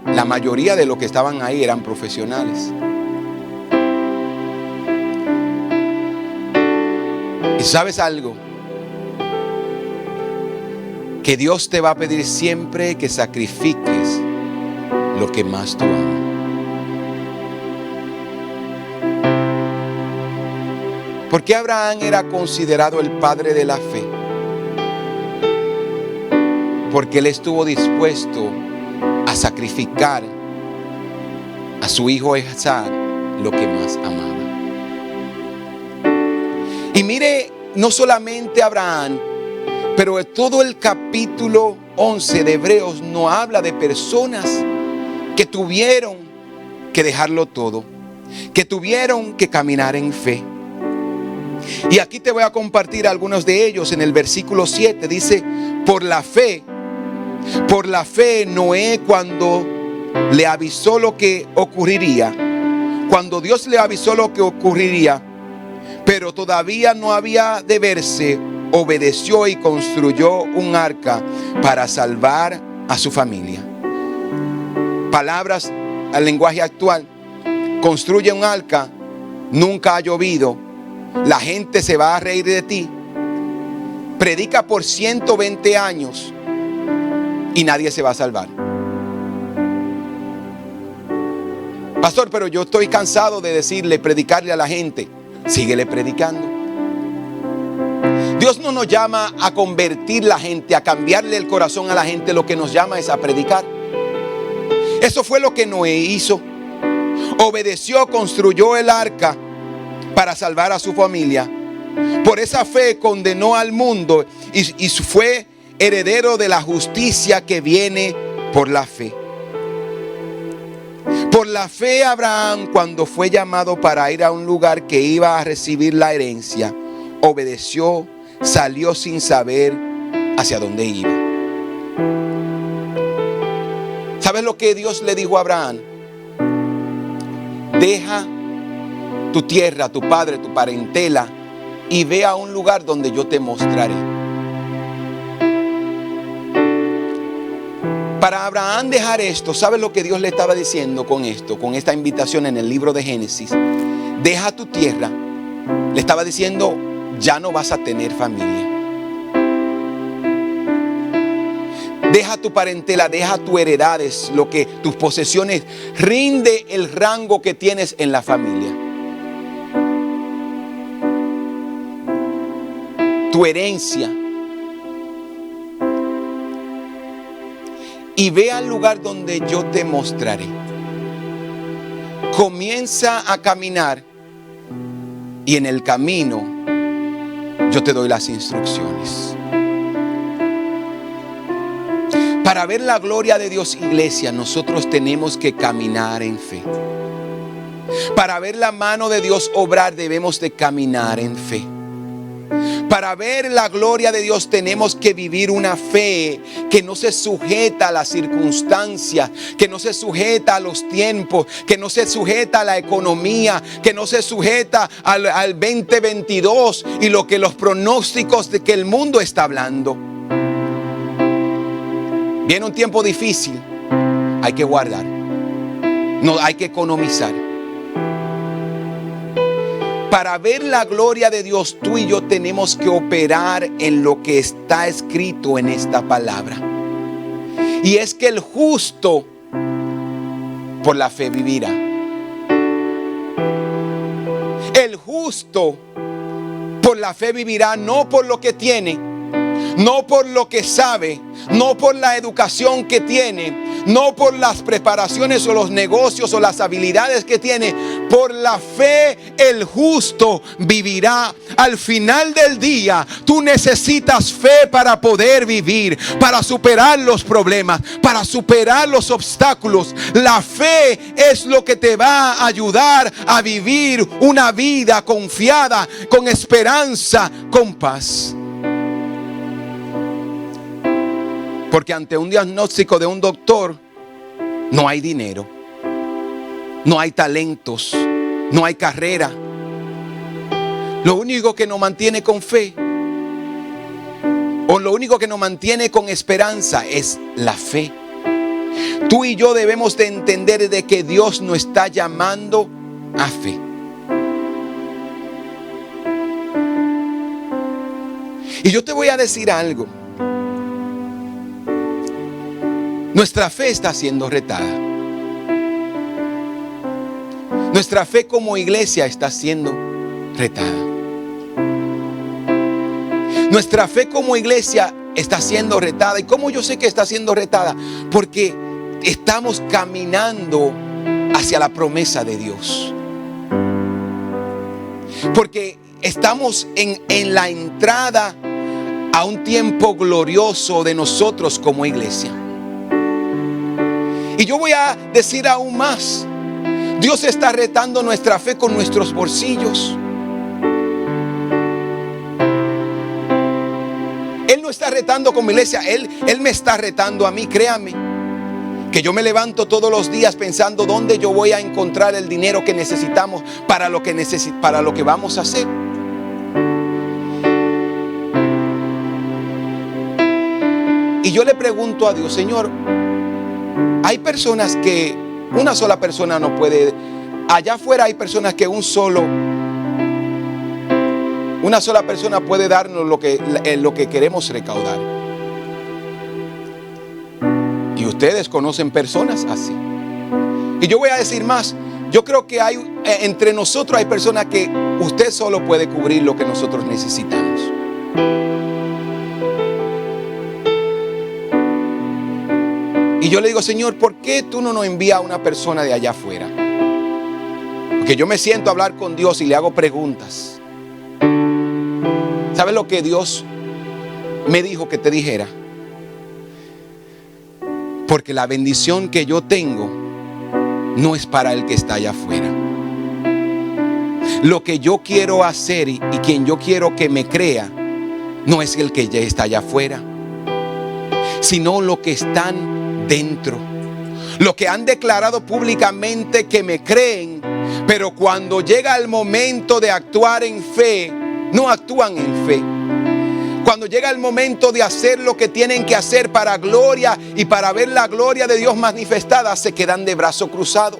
La mayoría de los que estaban ahí eran profesionales. ¿Y sabes algo? Que Dios te va a pedir siempre que sacrifiques lo que más tú amas. ¿Por qué Abraham era considerado el padre de la fe? Porque él estuvo dispuesto a sacrificar a su hijo Isaac lo que más amaba. Y mire, no solamente Abraham, pero todo el capítulo 11 de Hebreos nos habla de personas que tuvieron que dejarlo todo, que tuvieron que caminar en fe. Y aquí te voy a compartir algunos de ellos. En el versículo 7 dice: por la fe Noé, cuando le avisó lo que ocurriría, cuando Dios le avisó lo que ocurriría, pero todavía no había de verse, obedeció y construyó un arca para salvar a su familia. Palabras al lenguaje actual: construye un arca, nunca ha llovido, la gente se va a reír de ti, predica por 120 años y nadie se va a salvar. Pastor, pero yo estoy cansado de predicarle a la gente. Síguele predicando. Dios no nos llama a convertir la gente, a cambiarle el corazón a la gente. Lo que nos llama es a predicar. Eso fue lo que Noé hizo. Obedeció, construyó el arca para salvar a su familia. Por esa fe condenó al mundo y fue heredero de la justicia que viene por la fe. Por la fe Abraham, cuando fue llamado para ir a un lugar que iba a recibir la herencia, obedeció salió sin saber hacia dónde iba. ¿Sabes lo que Dios le dijo a Abraham? Deja tu tierra, tu padre, tu parentela y ve a un lugar donde yo te mostraré. Para Abraham dejar esto, ¿sabes lo que Dios le estaba diciendo con esto? Con esta invitación en el libro de Génesis. Deja tu tierra. Le estaba diciendo, ya no vas a tener familia. Deja tu parentela, deja tus heredades, tus posesiones. Rinde el rango que tienes en la familia. Tu herencia. Y ve al lugar donde yo te mostraré. Comienza a caminar y en el camino yo te doy las instrucciones. Para ver la gloria de Dios, iglesia, nosotros tenemos que caminar en fe. Para ver la mano de Dios obrar, debemos de caminar en fe. Para ver la gloria de Dios tenemos que vivir una fe que no se sujeta a las circunstancias, que no se sujeta a los tiempos, que no se sujeta a la economía, que no se sujeta al 2022 y los pronósticos de que el mundo está hablando. Viene un tiempo difícil, hay que guardar, no hay que economizar. Para ver la gloria de Dios, tú y yo tenemos que operar en lo que está escrito en esta palabra. Y es que el justo por la fe vivirá. El justo por la fe vivirá, no por lo que tiene, no por lo que sabe, no por la educación que tiene, no por las preparaciones o los negocios o las habilidades que tiene. Por la fe el justo vivirá. Al final del día tú necesitas fe para poder vivir, para superar los problemas, para superar los obstáculos. La fe es lo que te va a ayudar a vivir una vida confiada, con esperanza, con paz. Porque ante un diagnóstico de un doctor no hay dinero, no hay talentos, no hay carrera. Lo único que nos mantiene con fe, o lo único que nos mantiene con esperanza, es la fe. Tú y yo debemos de entender de que Dios nos está llamando a fe. Y yo te voy a decir algo. Nuestra fe está siendo retada. Nuestra fe como iglesia está siendo retada. Nuestra fe como iglesia está siendo retada. ¿Y cómo yo sé que está siendo retada? Porque estamos caminando hacia la promesa de Dios. Porque estamos en la entrada a un tiempo glorioso de nosotros como iglesia. Y yo voy a decir aún más. Dios está retando nuestra fe con nuestros bolsillos. Él no está retando como iglesia. Él me está retando a mí, créame. Que yo me levanto todos los días pensando dónde yo voy a encontrar el dinero que necesitamos para lo que vamos a hacer. Y yo le pregunto a Dios, Señor, hay personas que una sola persona no puede. Allá afuera hay personas que una sola persona puede darnos lo que queremos recaudar. Y ustedes conocen personas así. Y yo voy a decir más. Yo creo que entre nosotros hay personas que usted solo puede cubrir lo que nosotros necesitamos. Y yo le digo, Señor, ¿por qué tú no nos envías a una persona de allá afuera? Porque yo me siento a hablar con Dios y le hago preguntas. ¿Sabes lo que Dios me dijo que te dijera? Porque la bendición que yo tengo no es para el que está allá afuera. Lo que yo quiero hacer y quien yo quiero que me crea no es el que ya está allá afuera, sino lo que están dentro. Lo que han declarado públicamente que me creen, pero cuando llega el momento de actuar en fe, no actúan en fe. Cuando llega el momento de hacer lo que tienen que hacer para gloria y para ver la gloria de Dios manifestada, se quedan de brazo cruzado.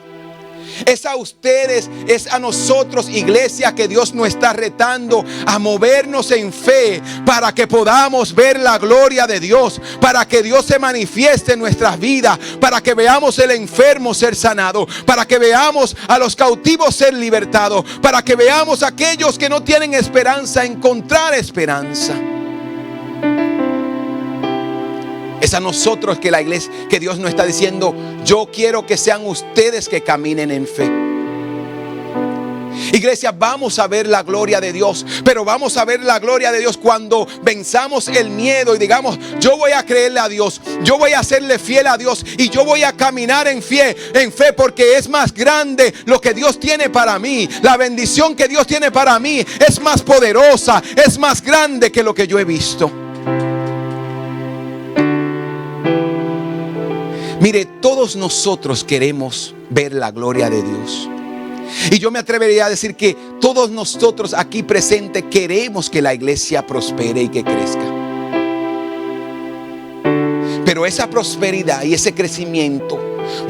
Es a ustedes, es a nosotros, iglesia, que Dios nos está retando a movernos en fe para que podamos ver la gloria de Dios, para que Dios se manifieste en nuestras vidas, para que veamos el enfermo ser sanado, para que veamos a los cautivos ser libertados, para que veamos a aquellos que no tienen esperanza encontrar esperanza. Es a nosotros que la iglesia, que Dios nos está diciendo: yo quiero que sean ustedes que caminen en fe. Iglesia, vamos a ver la gloria de Dios, pero vamos a ver la gloria de Dios cuando venzamos el miedo y digamos: yo voy a creerle a Dios, yo voy a serle fiel a Dios y yo voy a caminar en fe, porque es más grande lo que Dios tiene para mí. La bendición que Dios tiene para mí es más poderosa, es más grande que lo que yo he visto. Mire, todos nosotros queremos ver la gloria de Dios. Y yo me atrevería a decir que todos nosotros aquí presentes queremos que la iglesia prospere y que crezca. Pero esa prosperidad y ese crecimiento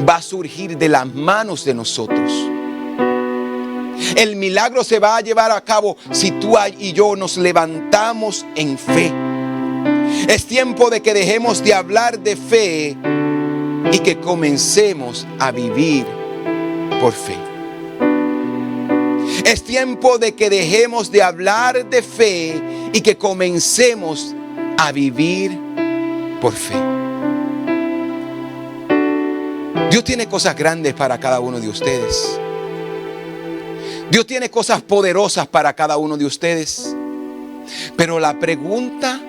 va a surgir de las manos de nosotros. El milagro se va a llevar a cabo si tú y yo nos levantamos en fe. Es tiempo de que dejemos de hablar de fe y que comencemos a vivir por fe. Es tiempo de que dejemos de hablar de fe y que comencemos a vivir por fe. Dios tiene cosas grandes para cada uno de ustedes. Dios tiene cosas poderosas para cada uno de ustedes. Pero la pregunta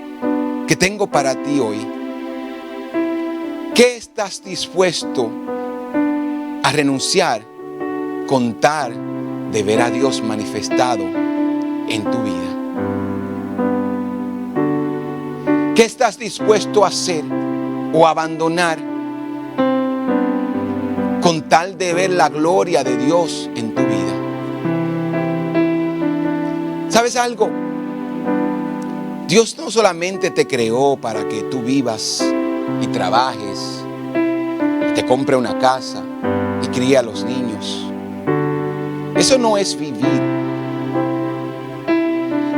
que tengo para ti hoy: ¿qué estás dispuesto a renunciar con tal de ver a Dios manifestado en tu vida? ¿Qué estás dispuesto a hacer o abandonar con tal de ver la gloria de Dios en tu vida? ¿Sabes algo? Dios no solamente te creó para que tú vivas y trabajes, y te compre una casa y críe a los niños. Eso no es vivir.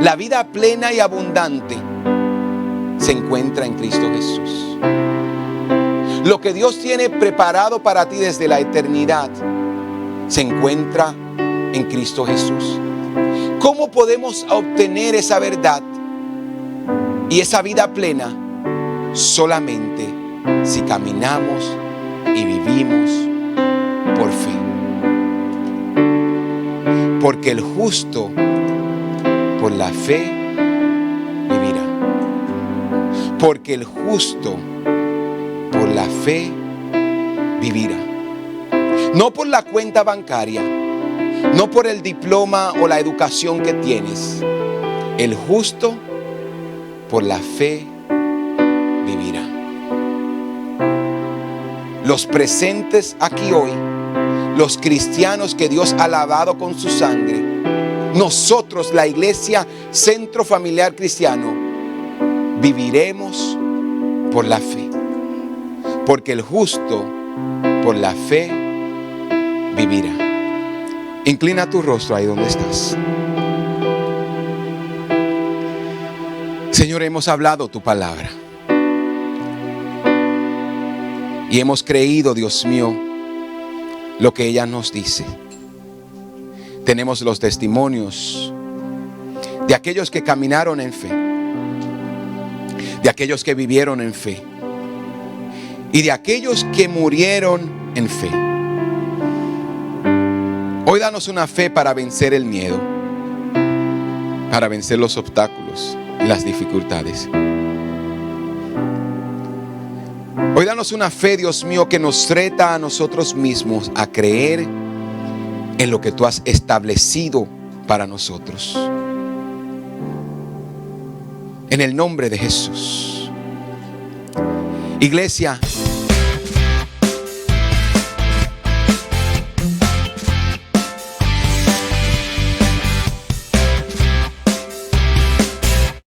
La vida plena y abundante se encuentra en Cristo Jesús. Lo que Dios tiene preparado para ti desde la eternidad se encuentra en Cristo Jesús. ¿Cómo podemos obtener esa verdad y esa vida plena? Solamente si caminamos y vivimos por fe. Porque el justo por la fe vivirá. Porque el justo por la fe vivirá. No por la cuenta bancaria, no por el diploma o la educación que tienes. El justo por la fe vivirá. Los presentes aquí hoy, los cristianos que Dios ha lavado con su sangre, nosotros, la iglesia Centro Familiar Cristiano, viviremos por la fe. Porque el justo por la fe vivirá. Inclina tu rostro ahí donde estás. Señor, hemos hablado tu palabra. Y hemos creído, Dios mío, lo que ella nos dice. Tenemos los testimonios de aquellos que caminaron en fe, de aquellos que vivieron en fe y de aquellos que murieron en fe. Hoy danos una fe para vencer el miedo, para vencer los obstáculos y las dificultades. Hoy danos una fe, Dios mío, que nos reta a nosotros mismos a creer en lo que tú has establecido para nosotros. En el nombre de Jesús. Iglesia,